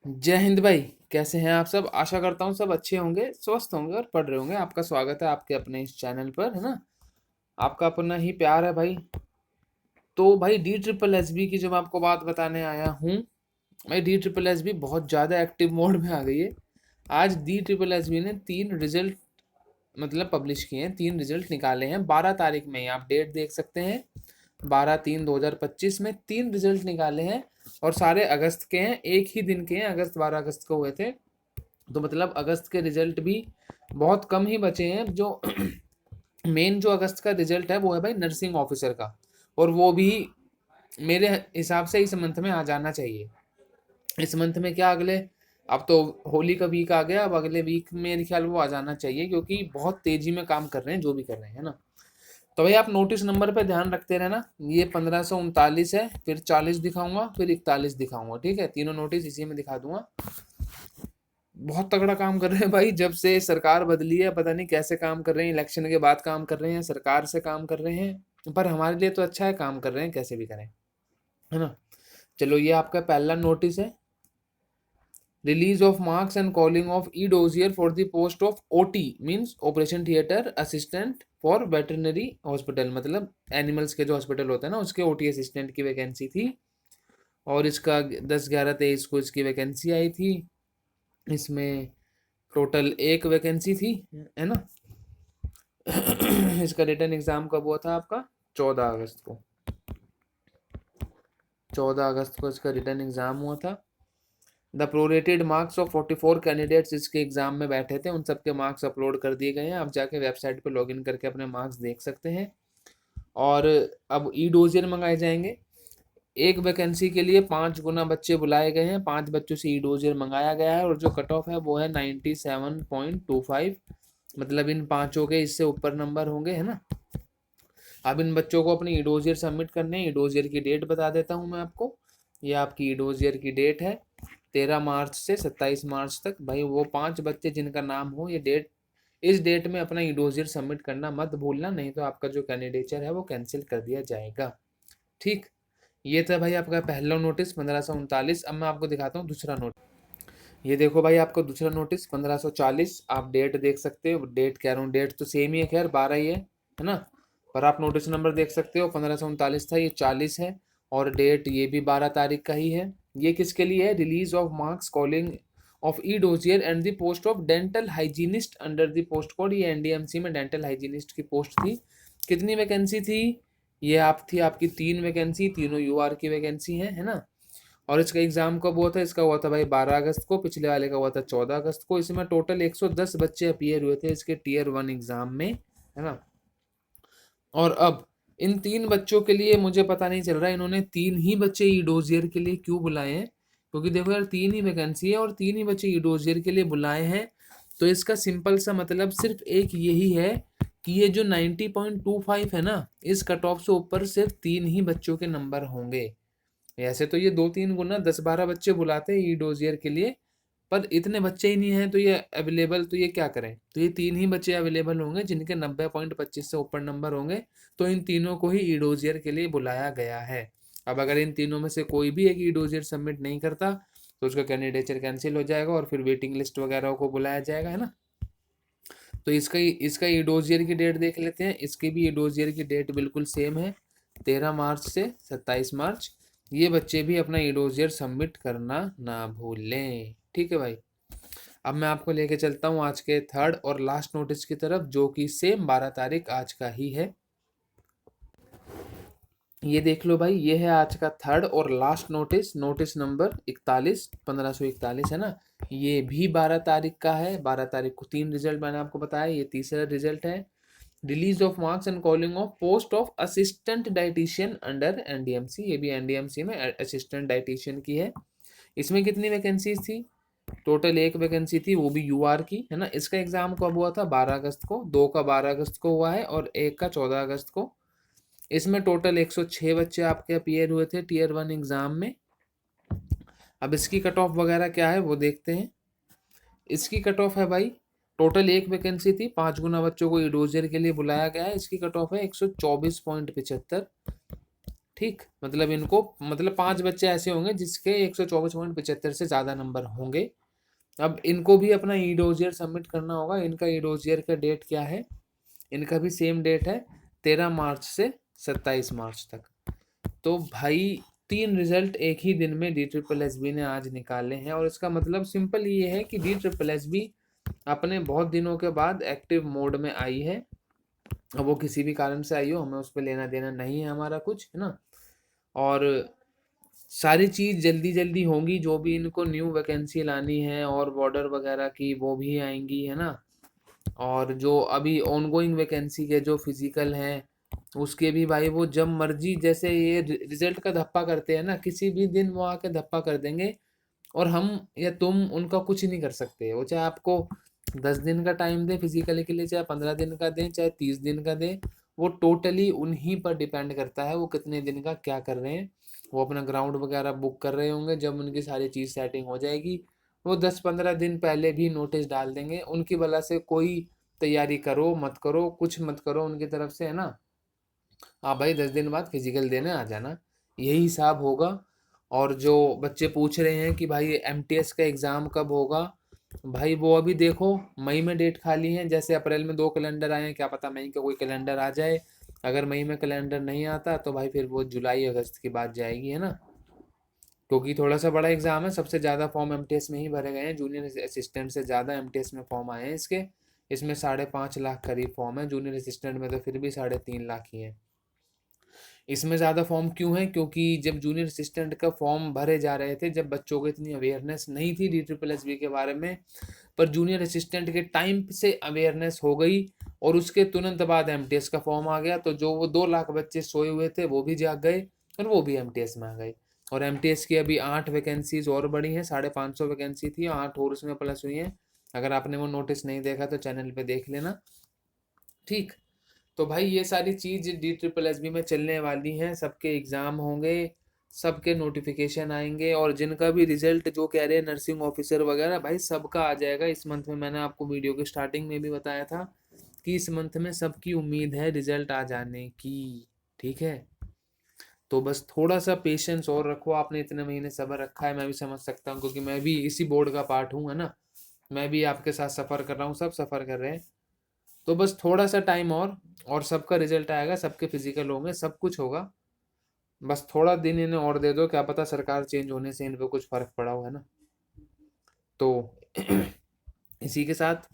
जय हिंद भाई। कैसे हैं आप सब? आशा करता हूँ सब अच्छे होंगे, स्वस्थ होंगे और पढ़ रहे होंगे। आपका स्वागत है आपके अपने इस चैनल पर, है ना। आपका अपना ही प्यार है भाई। तो भाई डी ट्रिपल एस बी की जो मैं आपको बात बताने आया हूँ, भाई डी ट्रिपल एस बी बहुत ज़्यादा एक्टिव मोड में आ गई है। आज डी ट्रिपल एस बी ने 3 रिजल्ट मतलब पब्लिश किए हैं, 3 रिजल्ट निकाले हैं 12 तारीख में ही। आप डेट देख सकते हैं, 12/3/2025 में 3 रिजल्ट निकाले हैं। और सारे अगस्त के हैं, एक ही दिन के हैं, अगस्त 12 अगस्त को हुए थे। तो मतलब अगस्त के रिजल्ट भी बहुत कम ही बचे हैं। जो मेन जो अगस्त का रिजल्ट है वो है भाई नर्सिंग ऑफिसर का, और वो भी मेरे हिसाब से इस मंथ में आ जाना चाहिए। इस मंथ में क्या, अगले, अब तो होली का वीक आ गया, अब अगले वीक मेरे ख्याल वो आ जाना चाहिए, क्योंकि बहुत तेजी में काम कर रहे हैं जो भी कर रहे हैं, है ना। तो भाई आप नोटिस नंबर पे ध्यान रखते रहना। ये 1539 है, फिर 40 दिखाऊंगा, फिर 41 दिखाऊंगा, ठीक है। तीनों नोटिस इसी में दिखा दूंगा। बहुत तगड़ा काम कर रहे हैं भाई, जब से सरकार बदली है पता नहीं कैसे काम कर रहे हैं। इलेक्शन के बाद काम कर रहे हैं, सरकार से काम कर रहे हैं, पर हमारे लिए तो अच्छा है, काम कर रहे हैं कैसे भी करें, है ना। चलो, ये आपका पहला नोटिस है। Release of marks and calling of E dossier for the post of OT, means operation theatre assistant for veterinary hospital, मतलब एनिमल्स के जो हॉस्पिटल होते हैं ना, उसके ओटी असिस्टेंट की वैकेंसी थी। और इसका 10/11/23 को इसकी वैकेंसी आई थी। इसमें टोटल एक वैकेंसी थी, है ना। इसका रिटर्न एग्जाम कब हुआ था आपका? 14 अगस्त को। 14 अगस्त को इसका रिटर्न एग्जाम हुआ था। The prorated marks of 44 candidates इसके एग्जाम में बैठे थे, उन सबके मार्क्स अपलोड कर दिए गए हैं। आप जाके वेबसाइट पर लॉगिन करके अपने मार्क्स देख सकते हैं। और अब ई डोजियर मंगाए जाएंगे। एक वैकेंसी के लिए 5 गुना बच्चे बुलाए गए हैं, 5 बच्चों से ई डोजियर मंगाया गया है। और जो कट ऑफ है वो है 97.25, मतलब इन पांचों के इससे ऊपर नंबर होंगे, है ना। अब इन बच्चों को अपनी ईडोजियर सबमिट करने हैं। ईडोजियर की डेट बता देता हूँ मैं आपको। ये आपकी ईडोजियर की डेट है 13 मार्च से 27 मार्च तक। भाई वो 5 बच्चे जिनका नाम हो, ये डेट, इस डेट में अपना ईडोजियर सबमिट करना मत भूलना, नहीं तो आपका जो कैंडिडेचर है वो कैंसिल कर दिया जाएगा। ठीक। ये था भाई आपका पहला नोटिस 1539। अब मैं आपको दिखाता हूँ दूसरा नोटिस। ये देखो भाई, आपको दूसरा नोटिस 1540। आप डेट देख सकते हो, डेट कह रहा हूँ, डेट तो सेम ही है, खैर 12 ही है ना। पर आप नोटिस नंबर देख सकते हो, 1539 था, ये 40 है। और डेट ये भी 12 तारीख का ही है। ये किसके लिए है? Release of marks calling of E dossier and the post of dental hygienist under the post code. ये एनडीएमसी में डेंटल हाइजीनिस्ट की पोस्ट थी। कितनी वैकेंसी थी? ये आप थी आपकी 3 वैकेंसी, तीनों यूआर की वैकेंसी है ना। और इसका एग्जाम कब हुआ था? इसका हुआ था भाई 12 अगस्त को, पिछले वाले का हुआ था 14 अगस्त को। इसमें टोटल 110 बच्चे अपीयर हुए थे इसके टीयर 1 एग्जाम में, है ना। और अब इन 3 बच्चों के लिए मुझे पता नहीं चल रहा है इन्होंने 3 ही बच्चे ई डोजियर के लिए क्यों बुलाए हैं। क्योंकि देखो यार, 3 ही वैकेंसी है और 3 ही बच्चे ई डोजियर के लिए बुलाए हैं। तो इसका सिंपल सा मतलब सिर्फ एक यही है कि ये जो 90.25 है ना, इस कट ऑफ से ऊपर सिर्फ 3 ही बच्चों के नंबर होंगे। ऐसे तो ये 2-3 गुना 10-12 बच्चे बुलाते हैं ई डोजियर के लिए, पर इतने बच्चे ही नहीं हैं तो ये अवेलेबल, तो ये क्या करें। तो ये 3 ही बच्चे अवेलेबल होंगे जिनके 90.25 से ऊपर नंबर होंगे। तो इन तीनों को ही ई डोजियर के लिए बुलाया गया है। अब अगर इन तीनों में से कोई भी एक ई डोजियर सबमिट नहीं करता तो उसका कैंडिडेचर कैंसिल हो जाएगा और फिर वेटिंग लिस्ट वगैरह को बुलाया जाएगा, है ना। तो इसका ई डोजियर की डेट देख लेते हैं। इसकी भी ई डोजियर की डेट बिल्कुल सेम है, 13 मार्च से 27 मार्च। ये बच्चे भी अपना ई डोजियर सबमिट करना ना भूलें, ठीक है भाई। अब मैं आपको लेके चलता हूँ आज के थर्ड और लास्ट नोटिस की तरफ, जो कि सेम 12 तारीख आज का ही है। ये देख लो भाई, ये है आज का थर्ड और लास्ट नोटिस, नोटिस नंबर 41, 1541, है ना। ये भी 12 तारीख का है। 12 तारीख को 3 रिजल्ट मैंने आपको बताया, ये तीसरा रिजल्ट है। Release of marks and calling of post of assistant dietitian under NDMC. ये भी एनडीएमसी में असिस्टेंट डाइटिशियन की है। इसमें कितनी वैकेंसीज थी? टोटल एक वैकेंसी थी, वो भी यूआर की, है ना। इसका एग्जाम कब हुआ था? 12 अगस्त को। दो का 12 अगस्त को हुआ है और एक का 14 अगस्त को। इसमें टोटल 106 बच्चे आपके अपीयर हुए थे टीयर 1 एग्जाम में। अब इसकी कट ऑफ वगैरह क्या है वो देखते हैं। इसकी कट ऑफ है भाई, टोटल एक वैकेंसी थी, 5 गुना बच्चों को ई डोजियर के लिए बुलाया गया है। इसकी कट ऑफ है 124.75। ठीक, मतलब इनको मतलब 5 बच्चे ऐसे होंगे जिसके 124.75 से ज़्यादा नंबर होंगे। अब इनको भी अपना ई डोजियर सबमिट करना होगा। इनका ई डोजियर का डेट क्या है? इनका भी सेम डेट है 13 मार्च से 27 मार्च तक। तो भाई 3 रिजल्ट एक ही दिन में DSSB ने आज निकाले हैं, और इसका मतलब सिंपल ये है कि DSSB अपने बहुत दिनों के बाद एक्टिव मोड में आई है। अब वो किसी भी कारण से आई हो, हमें उस पर लेना देना नहीं है हमारा कुछ, है ना। और सारी चीज़ जल्दी जल्दी होंगी, जो भी इनको न्यू वैकेंसी लानी है और बॉर्डर वगैरह की वो भी आएंगी, है ना। और जो अभी ऑनगोइंग वैकेंसी के जो फिजिकल हैं उसके भी भाई वो जब मर्जी, जैसे ये रिजल्ट का धप्पा करते हैं ना, किसी भी दिन वो आके धप्पा कर देंगे, और हम या तुम उनका कुछ नहीं कर सकते। वो चाहे आपको 10 दिन का टाइम दे फिजिकली के लिए, चाहे 15 दिन का दें, चाहे 30 दिन का दें, वो टोटली उन्हीं पर डिपेंड करता है वो कितने दिन का क्या कर रहे हैं। वो अपना ग्राउंड वगैरह बुक कर रहे होंगे, जब उनकी सारी चीज़ सेटिंग हो जाएगी वो 10-15 दिन पहले भी नोटिस डाल देंगे। उनकी वजह से कोई तैयारी करो मत करो, कुछ मत करो उनकी तरफ से, है ना। हाँ भाई 10 दिन बाद फिजिकल देने आ जाना, यही हिसाब होगा। और जो बच्चे पूछ रहे हैं कि भाई MTS का एग्ज़ाम कब होगा, भाई वो अभी देखो मई में डेट खाली है। जैसे अप्रैल में 2 कैलेंडर आए हैं, क्या पता मई का कोई कैलेंडर आ जाए। अगर मई में कैलेंडर नहीं आता तो भाई फिर वो जुलाई अगस्त की बात जाएगी, है ना। क्योंकि थोड़ा सा बड़ा एग्जाम है, सबसे ज़्यादा फॉर्म MTS में ही भरे गए हैं। जूनियर असिस्टेंट से ज़्यादा MTS में फॉर्म आए हैं इसके। इसमें 5.5 लाख करीब फॉर्म है, जूनियर असिस्टेंट में तो फिर भी 3.5 लाख ही है। इसमें ज़्यादा फॉर्म क्यों है? क्योंकि जब जूनियर असिस्टेंट का फॉर्म भरे जा रहे थे, जब बच्चों को इतनी अवेयरनेस नहीं थी DSSB के बारे में, पर जूनियर असिस्टेंट के टाइम से अवेयरनेस हो गई और उसके तुरंत बाद MTS का फॉर्म आ गया, तो जो वो 2 लाख बच्चे सोए हुए थे वो भी जाग गए और वो भी MTS में आ गए। और MTS की अभी 8 वैकेंसीज और बढ़ी हैं, 550 वैकेंसी थी, 8 और उसमें प्लस हुई हैं। अगर आपने वो नोटिस नहीं देखा तो चैनल पे देख लेना, ठीक। तो भाई ये सारी चीज़ DSSB में चलने वाली हैं, सबके एग्ज़ाम होंगे, सबके नोटिफिकेशन आएंगे, और जिनका भी रिजल्ट जो कह रहे हैं नर्सिंग ऑफिसर वगैरह, भाई सबका आ जाएगा इस मंथ में। मैंने आपको वीडियो के स्टार्टिंग में भी बताया था कि इस मंथ में सबकी उम्मीद है रिजल्ट आ जाने की, ठीक है। तो बस थोड़ा सा पेशेंस और रखो। आपने इतने महीने सब्र रखा है, मैं भी समझ सकता हूँ, क्योंकि मैं भी इसी बोर्ड का पार्ट हूँ, है ना। मैं भी आपके साथ सफ़र कर रहा हूँ, सब सफ़र कर रहे हैं। तो बस थोड़ा सा टाइम और सबका रिजल्ट आएगा, सबके फिजिकल होंगे, सब कुछ होगा। बस थोड़ा दिन इन्हें और दे दो, क्या पता सरकार चेंज होने से इन पे कुछ फर्क पड़ा हो, है ना। तो इसी के साथ